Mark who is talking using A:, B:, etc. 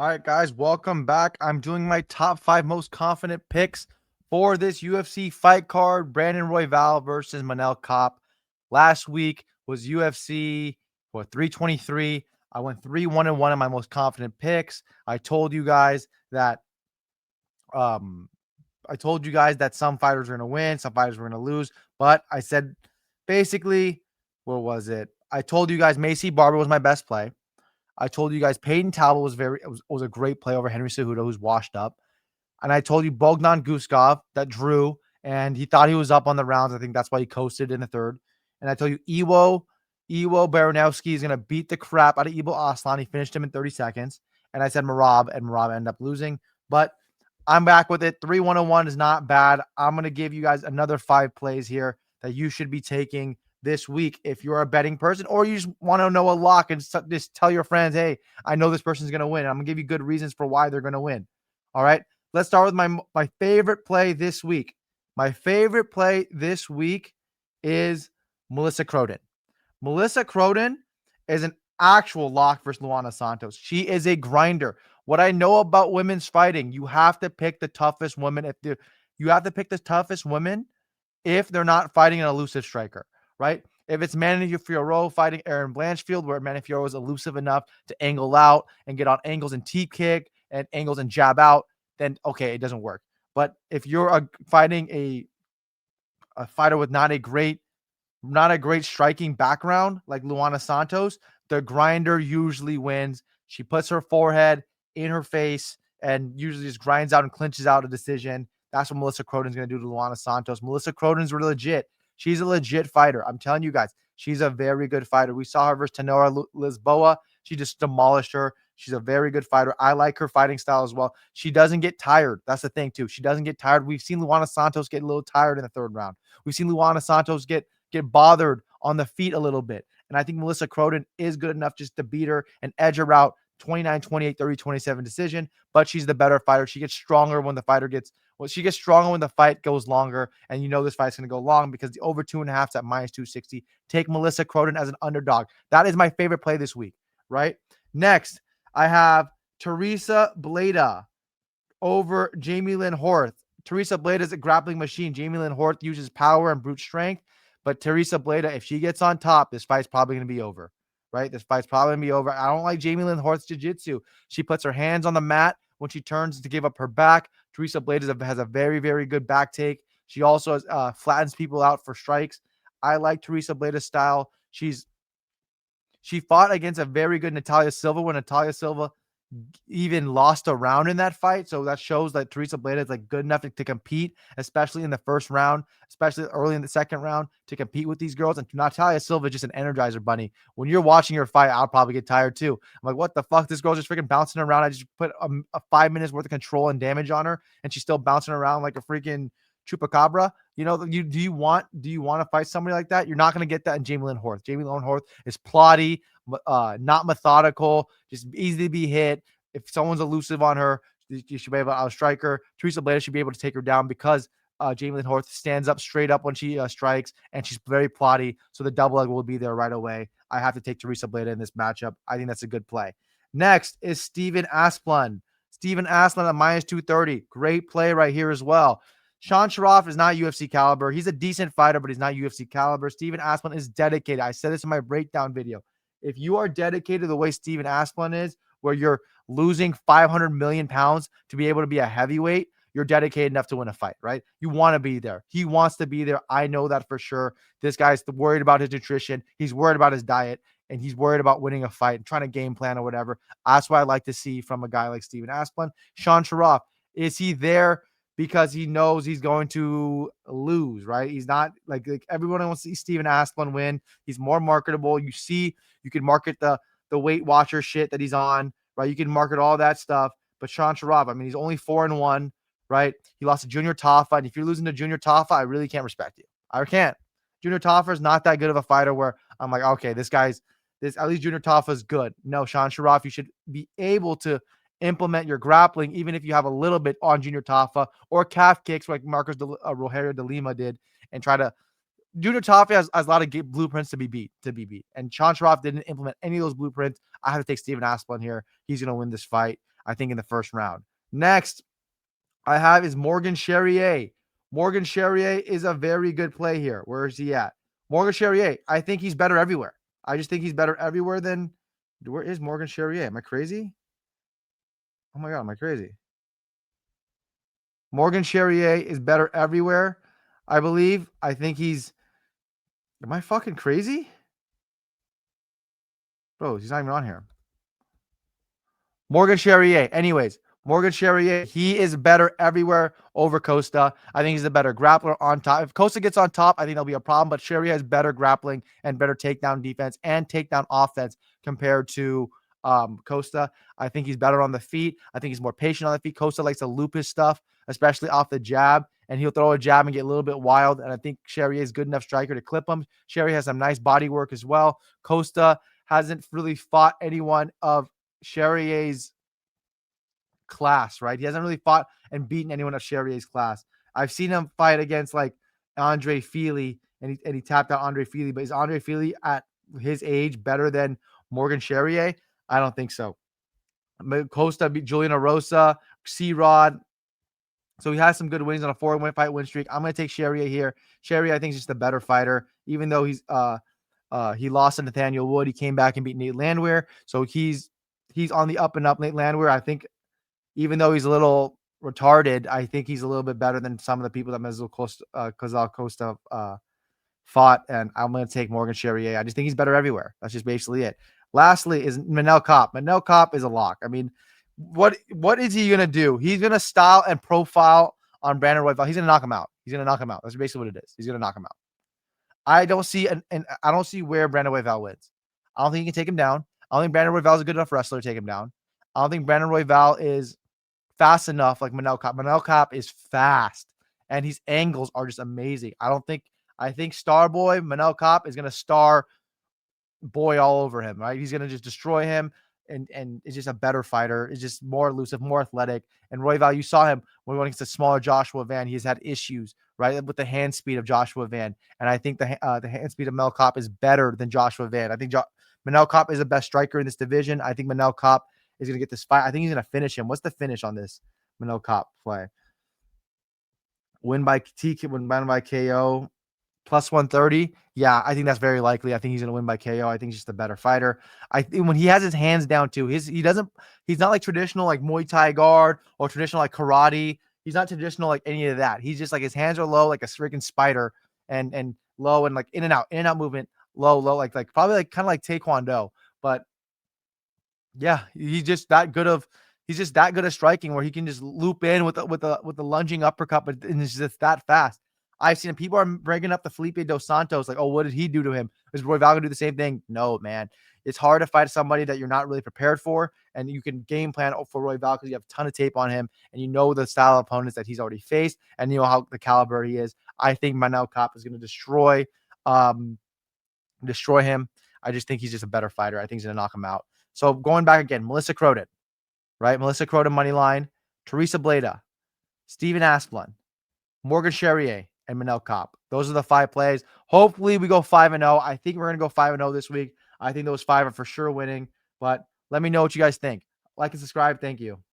A: All right, guys, welcome back. I'm doing my top 5 most confident picks for this UFC fight card. Brandon Royval versus Manel Kape. Last week was UFC 323. I went 3-1-1 in my most confident picks. That um I told you guys that some fighters were going to win, some fighters were going to lose, but I said basically, where was it? I told you guys Macy Barber was my best play. I told you guys Peyton Talbot was a great play over Henry Cejudo, who's washed up. And I told you Bogdan Guskov that drew, and he thought he was up on the rounds. I think that's why he coasted in the third. And I told you Iwo Baranowski is going to beat the crap out of Ibo Aslan. He finished him in 30 seconds. And I said Marab, and Marab ended up losing. But I'm back with it. 3-1-1 is not bad. I'm going to give you guys another 5 plays here that you should be taking this week if you're a betting person, or you just want to know a lock and just tell your friends, hey, I know this person's going to win. I'm going to give you good reasons for why they're going to win. All right. Let's start with my favorite play this week. My favorite play this week is Melissa Croden. Melissa Croden is an actual lock versus Luana Santos. She is a grinder. What I know about women's fighting, you have to pick the toughest women if they're not fighting an elusive striker, right? If it's Manny Fiorot fighting Aaron Blanchfield, where Manny Fiorot is elusive enough to angle out and get on angles and teep kick and angles and jab out, then okay, it doesn't work. But if you're fighting a fighter with not a great striking background like Luana Santos, the grinder usually wins. She puts her forehead in her face and usually just grinds out and clinches out a decision. That's what Melissa Croden's going to do to Luana Santos. Melissa Croden's legit. She's a legit fighter. I'm telling you guys, she's a very good fighter. We saw her versus Tenora Lisboa. She just demolished her. She's a very good fighter. I like her fighting style as well. She doesn't get tired. That's the thing, too. She doesn't get tired. We've seen Luana Santos get a little tired in the third round. We've seen Luana Santos get bothered on the feet a little bit. And I think Melissa Croden is good enough just to beat her and edge her out 29-28, 30-27 decision. But she's the better fighter. She gets stronger when she gets stronger when the fight goes longer. And you know this fight's going to go long because the over 2.5's at -260. Take Melissa Croden as an underdog. That is my favorite play this week, right? Next, I have Teresa Bleda over Jamie Lynn Horth. Teresa Bleda is a grappling machine. Jamie Lynn Horth uses power and brute strength. But Teresa Bleda, if she gets on top, this fight's probably going to be over, right? This fight's probably going to be over. I don't like Jamie Lynn Horth's jiu-jitsu. She puts her hands on the mat when she turns to give up her back. Teresa Bleda has a very, very good back take. She also flattens people out for strikes. I like Teresa Bleda's style. She fought against a very good Natalia Silva when Natalia Silva even lost a round in that fight. So that shows that Teresa Bleda is good enough to compete, especially in the first round, especially early in the second round, to compete with these girls. And Natalia Silva is just an energizer bunny. When you're watching her fight, I'll probably get tired too. I'm like, what the fuck? This girl's just freaking bouncing around. I just put a 5 minutes worth of control and damage on her, and she's still bouncing around like a freaking chupacabra. Do you want to fight somebody like that? You're not going to get that in Jamie Lynn Horth. Jamie Lynn Horth is plotty, not methodical, just easy to be hit. If someone's elusive on her, you should be able to outstrike her. Teresa Bleda should be able to take her down because Jamie Lynn Horth stands up straight up when she strikes, and she's very plotty. So the double leg will be there right away. I have to take Teresa Bleda in this matchup. I think that's a good play. Next is Steven Asplund. Steven Asplund at -230. Great play right here as well. Sean Sharaf is not UFC caliber. He's a decent fighter, but he's not UFC caliber. Steven Asplund is dedicated. I said this in my breakdown video. If you are dedicated the way Steven Asplund is, where you're losing 500 million pounds to be able to be a heavyweight, you're dedicated enough to win a fight, right? You want to be there. He wants to be there. I know that for sure. This guy's worried about his nutrition. He's worried about his diet, and he's worried about winning a fight and trying to game plan or whatever. That's what I like to see from a guy like Steven Asplund. Sean Sharaf, is he there because he knows he's going to lose, right? He's not like everyone wants to see Steven Asplund win. He's more marketable. You can market the Weight Watcher shit that he's on, right? You can market all that stuff. But Sean Sharaf, I mean, he's only 4-1, right? He lost to Junior Tafa. And if you're losing to Junior Tafa, I really can't respect you. I can't. Junior Tafa is not that good of a fighter where I'm like, okay, at least Junior Tafa is good. No, Sean Sharaf, you should be able to implement your grappling, even if you have a little bit on Junior Tafa, or calf kicks like Marcos Rogerio de Lima did, and try to Junior Toffee has a lot of blueprints to be beat. And Chancharov didn't implement any of those blueprints. I have to take Steven Aspinall here. He's going to win this fight, I think, in the first round. Next, I have is Morgan Charrier. Morgan Charrier is a very good play here. Where is he at? Morgan Charrier, I think he's better everywhere. I just think he's better everywhere than. Where is Morgan Charrier? Am I crazy? Oh my God, am I crazy? Morgan Charrier is better everywhere, I believe. I think he's. Am I fucking crazy? Bro, he's not even on here. Morgan Charrier. Anyways, Morgan Charrier, he is better everywhere over Costa. I think he's a better grappler on top. If Costa gets on top, I think that'll be a problem. But Charrier has better grappling and better takedown defense and takedown offense compared to Costa. I think he's better on the feet. I think he's more patient on the feet. Costa likes to loop his stuff, especially off the jab, and he'll throw a jab and get a little bit wild. And I think Charrier is good enough striker to clip him. Charrier has some nice body work as well. Costa hasn't really fought anyone of Charrier's class, right? He hasn't really fought and beaten anyone of Charrier's class. I've seen him fight against like Andre Feely, and he tapped out Andre Feely. But is Andre Feely at his age better than Morgan Charrier? I don't think so. Costa beat Julian Rosa, C-Rod. So he has some good wins on a 4-win fight win streak. I'm going to take Charrier here. Charrier, I think, is just a better fighter, even though he lost to Nathaniel Wood. He came back and beat Nate Landwehr. So he's on the up and up. Nate Landwehr, I think, even though he's a little retarded, I think he's a little bit better than some of the people that Cazal Costa fought. And I'm going to take Morgan Charrier. I just think he's better everywhere. That's just basically it. Lastly is Manel Kape. Manel Kape is a lock. I mean, what is he going to do? He's going to style and profile on Brandon Royval. He's going to knock him out. He's going to knock him out. That's basically what it is. He's going to knock him out. I don't see I don't see where Brandon Royval wins. I don't think he can take him down. I don't think Brandon Royval is a good enough wrestler to take him down. I don't think Brandon Royval is fast enough like Manel Kape. Manel Kape is fast, and his angles are just amazing. I think Starboy Manel Kape is going to star boy all over him, right? He's going to just destroy him, and is just a better fighter. Is just more elusive, more athletic. And Royval, you saw him when he went against a smaller Joshua Van. He's had issues, right, with the hand speed of Joshua Van. And I think the hand speed of Manel Kape is better than Joshua Van. I think Manel Kape is the best striker in this division. I think Manel Kape is going to get this fight. I think he's going to finish him. What's the finish on this Manel Kape play? Win by KO. Plus 130. Yeah, I think that's very likely. I think he's going to win by KO. I think he's just a better fighter. I think when he has his hands down too, he's not like traditional like Muay Thai guard or traditional like karate. He's not traditional like any of that. He's just like his hands are low like a freaking spider and low and like in and out movement, low, like probably like kind of like Taekwondo. But yeah, he's just that good at striking where he can just loop in with the lunging uppercut, but it's just that fast. I've seen people are bringing up the Felipe Dos Santos, like, oh, what did he do to him? Is Royval gonna do the same thing? No, man. It's hard to fight somebody that you're not really prepared for, and you can game plan for Royval because you have a ton of tape on him, and you know the style of opponents that he's already faced, and you know how the caliber he is. I think Manel Kape is gonna destroy him. I just think he's just a better fighter. I think he's gonna knock him out. So going back again, Melissa Croden, right? Melissa Croden money line, Teresa Bleda, Steven Asplund, Morgan Charrier, and Manel Kape. Those are the 5 plays. Hopefully we go 5-0. I think we're going to go 5-0 this week. I think those 5 are for sure winning, but let me know what you guys think. Like and subscribe. Thank you.